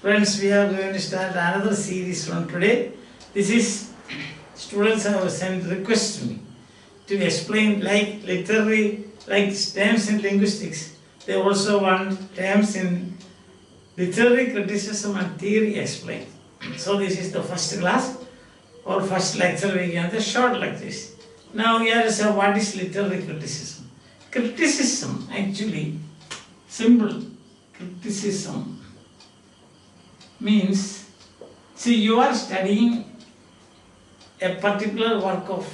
Friends, we are going to start another series from today. This is, students have sent requests to me to explain like literary, like terms in linguistics. They also want terms in literary criticism and theory explained. So this is the first class or first lecture we can the short lectures. Now here is what is literary criticism. Criticism actually, simple criticism means, see, you are studying a particular work of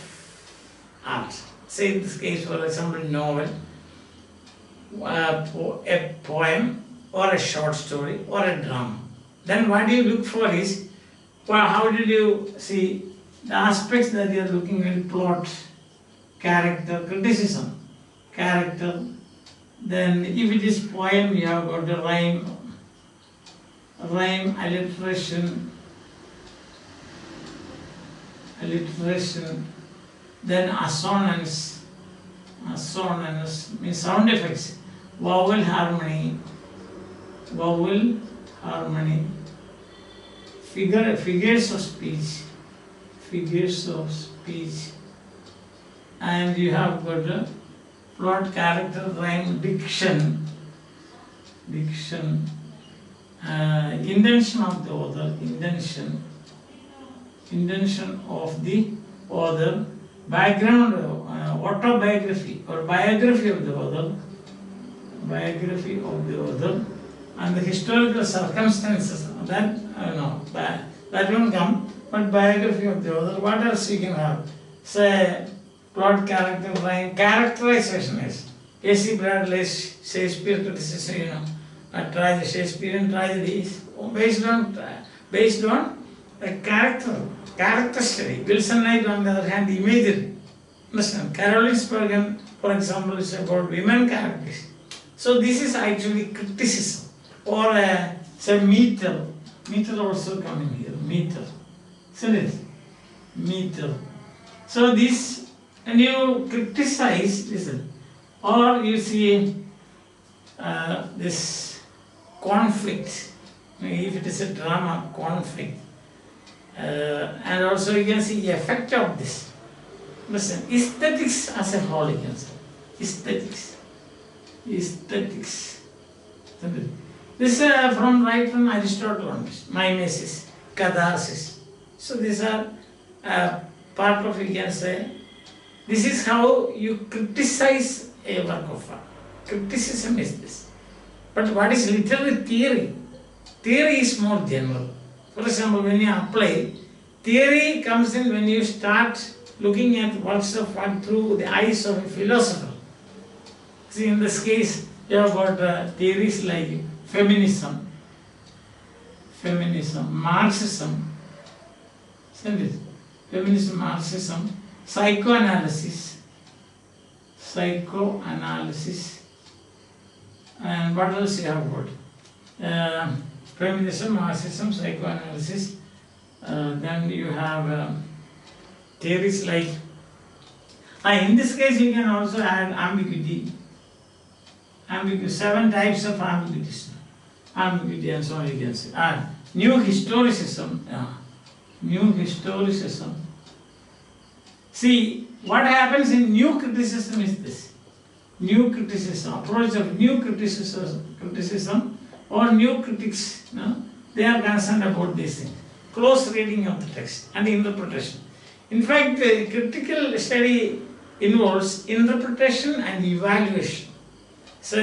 art. Say in this case, for example, novel, a poem, or a short story, or a drama. Then what you look for is, well, how did you see the aspects that you are looking at? Plot, character, criticism, character. Then if it is poem, you have got the rhyme, alliteration, then assonance means sound effects, vowel harmony, figures of speech, and you have got the plot, character, rhyme, diction, intention of the author, intention of the author, background, autobiography or biography of the author, and the historical circumstances. That that won't come. But biography of the author. What else you can have? Say plot, character, rhyme, characterization is A.C. Bradley's Shakespeare criticism. Shakespearean tragedy is based on a character study. Wilson Knight, on the other hand, imagery. Understand? Caroline Spurgeon, for example, is about women characters. So this is actually criticism, or say meter. Meter also coming here. Meter. Isn't it? Meter. So this, and you criticize, listen, or you see this conflict, if it is a drama, conflict, and also you can see the effect of this. Listen, aesthetics as a whole, you can say. Aesthetics. This is from Aristotle on this, mimesis, catharsis. So these are part of, you can say, this is how you criticize a work of art. Criticism is this. But what is literary theory? Theory is more general. For example, when you apply, theory comes in when you start looking at works of art through the eyes of a philosopher. See, in this case, you have got theories like feminism, Marxism, psychoanalysis, and what else you have got? Feminism, Marxism, psychoanalysis. Then you have theories like, in this case you can also add ambiguity. 7 types of ambiguities. Ambiguity and so on, you can say. New historicism. See, what happens in new criticism is this. New criticism, approach of new criticism or new critics, they are concerned about these things. Close reading of the text and interpretation. In fact, critical study involves interpretation and evaluation. So,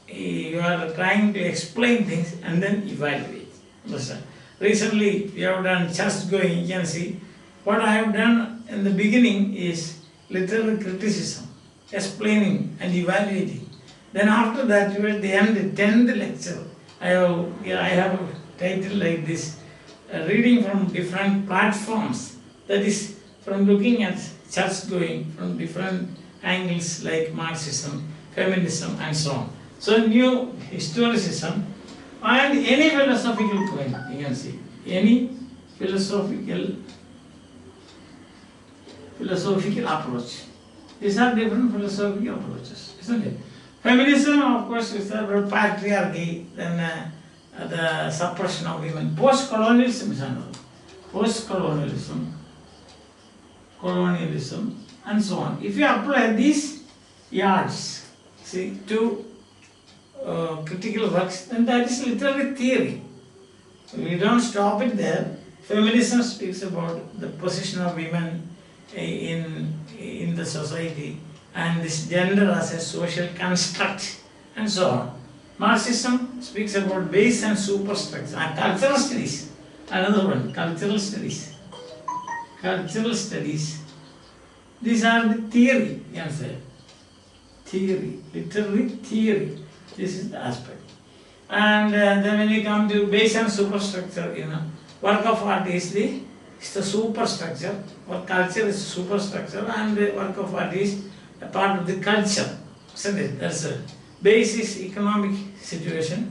you are trying to explain things and then evaluate. Listen. Recently, we have done church going. You can see what I have done in the beginning is literary criticism, explaining and evaluating. Then after that, at the end, the 10th lecture, I have a title like this, reading from different platforms. That is, from looking at church going from different angles like Marxism, feminism, and so on. So new historicism and any philosophical point, you can see, any philosophical approach. These are different philosophical approaches, isn't it? Feminism, of course, is about patriarchy, then the suppression of women. Post-colonialism is another. Post-colonialism, colonialism, and so on. If you apply these yards, see, to critical works, then that is literary theory. We don't stop it there. Feminism speaks about the position of women in the society and this gender as a social construct and so on. Marxism speaks about base and superstructure. And cultural studies, another one, cultural studies. Cultural studies, these are the theory, you can say. Theory, literary theory. This is the aspect. And then when you come to base and superstructure, work of art is the superstructure, or culture is superstructure, and the work of art is a part of the culture, isn't it? That's a base is economic situation,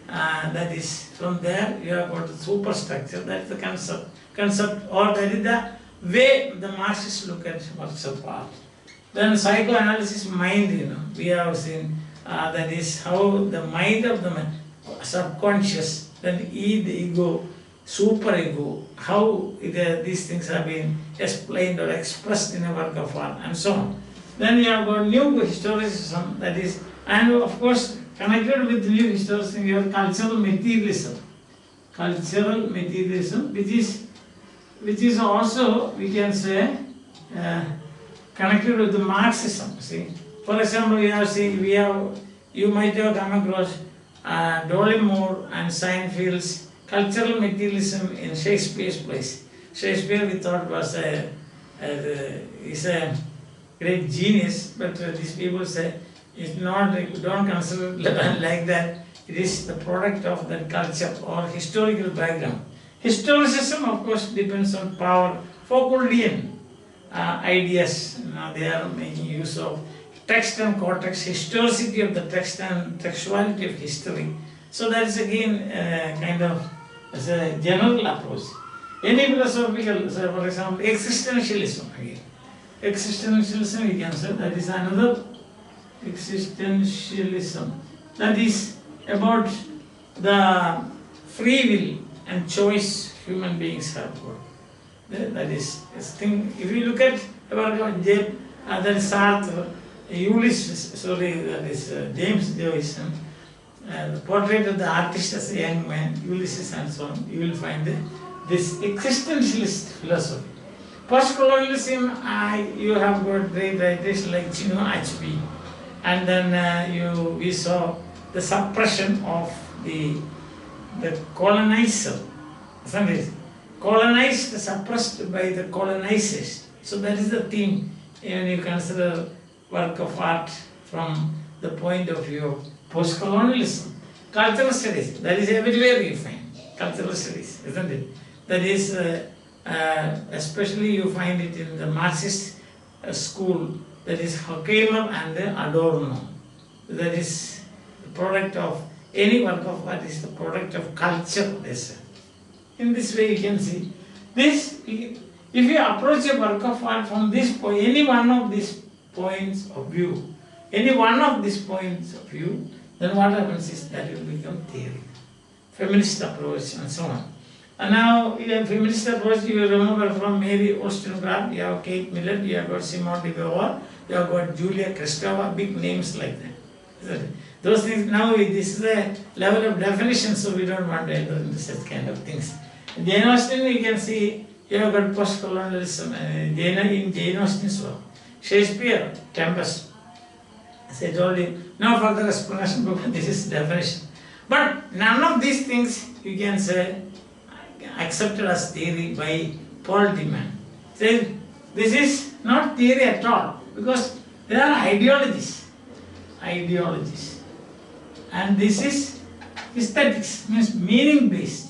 that is from there you have got the superstructure, that's the concept, or that is the way the Marxists look at works of art. Then psychoanalysis, mind, we have seen that is how the mind of the subconscious, then the ego, superego, how these things have been explained or expressed in a work of art, and so on. Then you have got new historicism, that is, and of course, connected with new historicism, you have cultural materialism. Cultural materialism, which is also, we can say, connected with the Marxism. See, for example, you might have come across Dollimore and Seinfeld's cultural materialism in Shakespeare's plays. Shakespeare, we thought, is a great genius, but these people say it's not. Don't consider it like that. It is the product of that culture or historical background. Historicism, of course, depends on power. Foucauldian ideas. They are making use of text and context, historicity of the text and textuality of history. So that is again kind of as a general approach. Any philosophical, so for example, existentialism again. Existentialism, we can say, that is another existentialism. That is about the free will and choice human beings have got. That is thing. If you look at that is Sartre, Ulysses, that is James Joyce, the portrait of the artist as a young man, Ulysses and so on, you will find this existentialist philosophy. Post-colonialism, you have got great writers like Chino Achebe, and then we saw the suppression of the colonizer, isn't it? Colonized, suppressed by the colonizers. So that is the theme when you consider work of art from the point of view of post-colonialism. Cultural studies, that is everywhere you find cultural studies, isn't it? That is, especially you find it in the Marxist school, that is Horkheimer and Adorno. That is the product of any work of art is the product of culture, they say. In this way you can see this. If you approach a work of art from this point, any one of these points of view, then what happens is that will become theory. Feminist approach and so on. And now in a feminist approach, you remember from Mary Wollstonecraft, you have Kate Millett, you have got Simone de Beauvoir, you have got Julia Kristeva, big names like that. Those things, now this is a level of definition, so we don't want to enter into such kind of things. Jane Austen, you can see, you have got post-colonialism in Jane Austen's work. Shakespeare, Tempest. As I told you, no further explanation because this is definition. But none of these things you can say accepted as theory by Paul Deman. Say this is not theory at all because there are ideologies. And this is aesthetics, means meaning-based.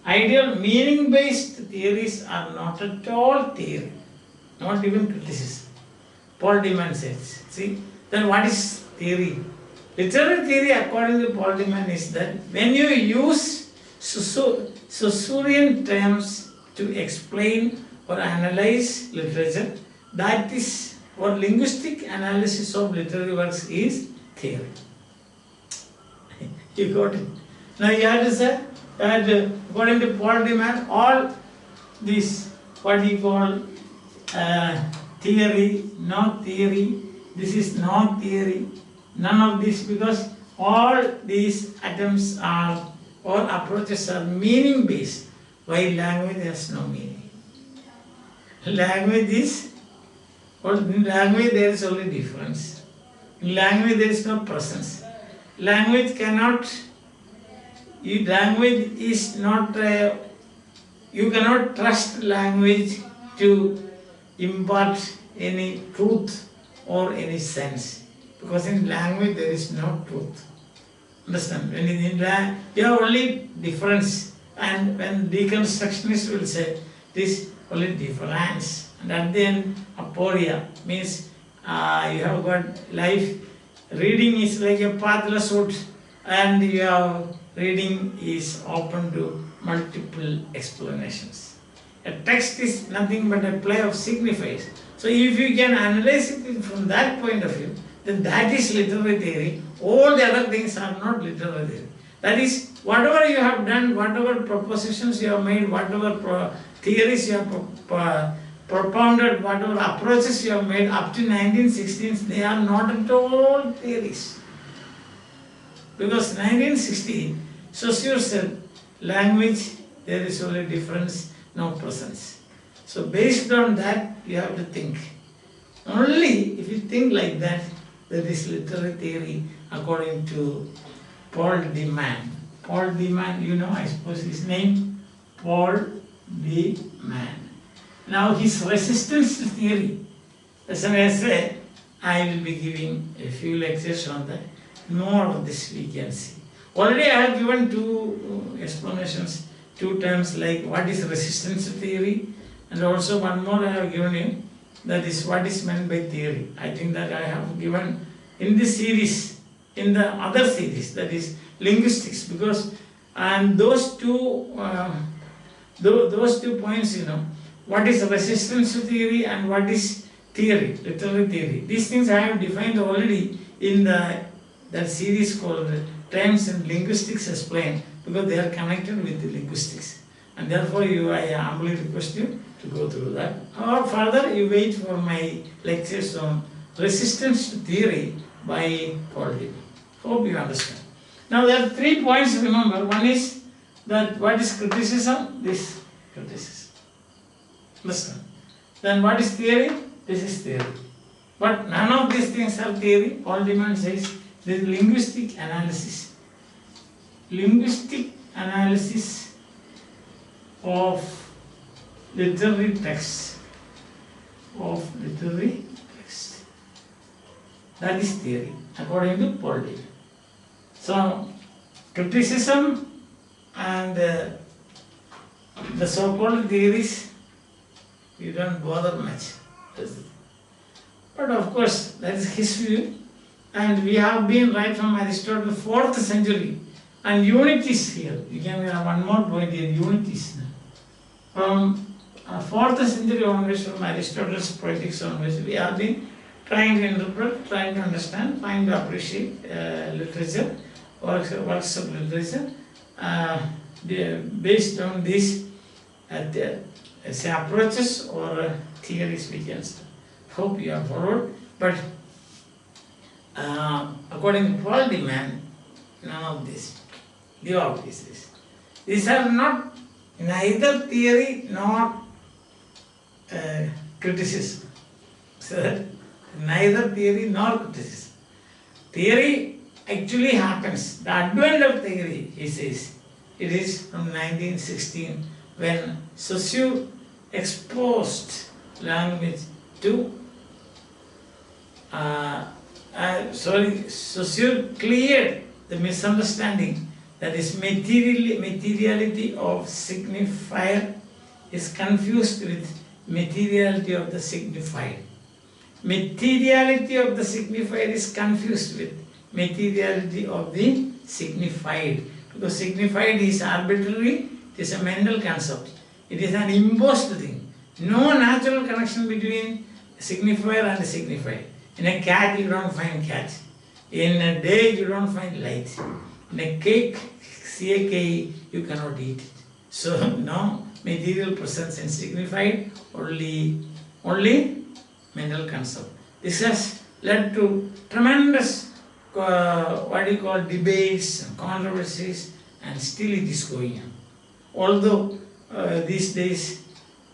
Meaning-based theories are not at all theory, not even criticism. Paul Deman says, see, then what is theory? Literary theory, according to Paul Deman, is that when you use Saussurean terms to explain or analyze literature, that is, or linguistic analysis of literary works is theory. You got it? Now you have to say that according to Paul Deman, all these what he call theory, no theory, this is no theory, none of this, because all these attempts are or approaches are meaning based, while language has no meaning. Language is, or in language there is only difference. In language there is no presence. Language cannot, language is not, you cannot trust language to impart any truth or any sense, because in language there is no truth. Understand? When in language, you have only difference, and when deconstructionists will say this only difference, and at the end aporia means you have got life. Reading is like a pathless wood, and your reading is open to multiple explanations. A text is nothing but a play of signifiers. So if you can analyze it from that point of view, then that is literary theory. All the other things are not literary theory. That is, whatever you have done, whatever propositions you have made, whatever theories you have propounded, whatever approaches you have made up to 1916, they are not at all theories. Because 1916, Saussure said, language, there is only difference, no presence. So based on that, you have to think. Only if you think like that, there is literary theory according to Paul Deman. Paul Deman, you know, I suppose his name, Paul Deman. Now his resistance to theory, as I say, I will be giving a few lectures on that. More of this we can see. Already I have given two explanations, two terms, like what is resistance to theory, and also one more I have given you, that is what is meant by theory. I think that I have given in this series, in the other series, that is linguistics, because and those two points, you know, what is resistance to theory and what is theory, literary theory. These things I have defined already in that series called Terms in Linguistics Explained, because they are connected with the linguistics. And therefore I humbly request you to go through that. Or further, you wait for my lectures on resistance to theory by Paul Deman. Hope you understand. Now there are 3 points to remember. One is that what is criticism? This criticism. Understand? Then what is theory? This is theory. But none of these things are theory. Paul Deman says there is linguistic analysis. Linguistic analysis of literary text. That is theory, according to Paul Deman. So, criticism and the so-called theories, you don't bother much. But of course, that is his view. And we have been right from Aristotle, 4th century. And unities here. You can have one more point here, unities. From 4th century onwards, from Aristotle's Poetics onwards, we have been trying to interpret, trying to understand, trying to appreciate literature, works of literature, based on these say approaches or theories we can say. Hope you have followed. But according to Paul Deman, none of this. Leave out this. These are not neither theory nor criticism. So, neither theory nor criticism. Theory actually happens. The advent of theory, he says, it is from 1916 when Saussure exposed language to Saussure cleared the misunderstanding that is materiality of signifier is confused with materiality of the signified. Materiality of the signifier is confused with materiality of the signified. Because signified is arbitrary, it is a mental concept. It is an imposed thing. No natural connection between signifier and signified. In a cat you don't find cat. In a day you don't find light. In a cake, C-A-K-E, you cannot eat it. So now material presence is signified, only mental concept. This has led to tremendous debates and controversies, and still it is going on. Although these days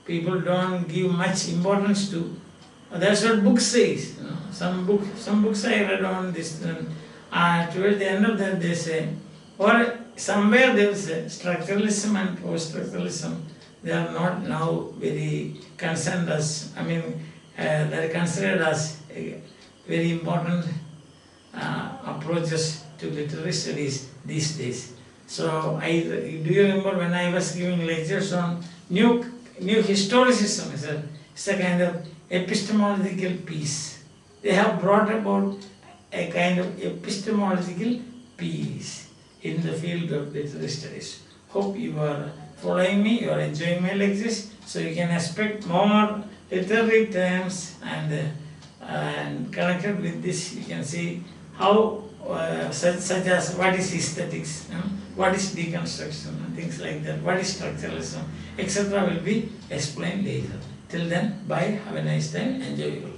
people don't give much importance to, that's what book says. Some books I read on this, towards the end of that they say, or somewhere they will say structuralism and post-structuralism, they are not now very concerned as, they are considered as very important approaches to literary studies these days. So do you remember when I was giving lectures on new historicism? It's a kind of epistemological piece. They have brought about a kind of epistemological peace in the field of literary studies. Hope you are following me, you are enjoying my lectures, so you can expect more literary terms, and connected with this you can see how such as what is aesthetics, what is deconstruction and things like that, what is structuralism, etc. will be explained later. Till then, bye, have a nice time, enjoy your life.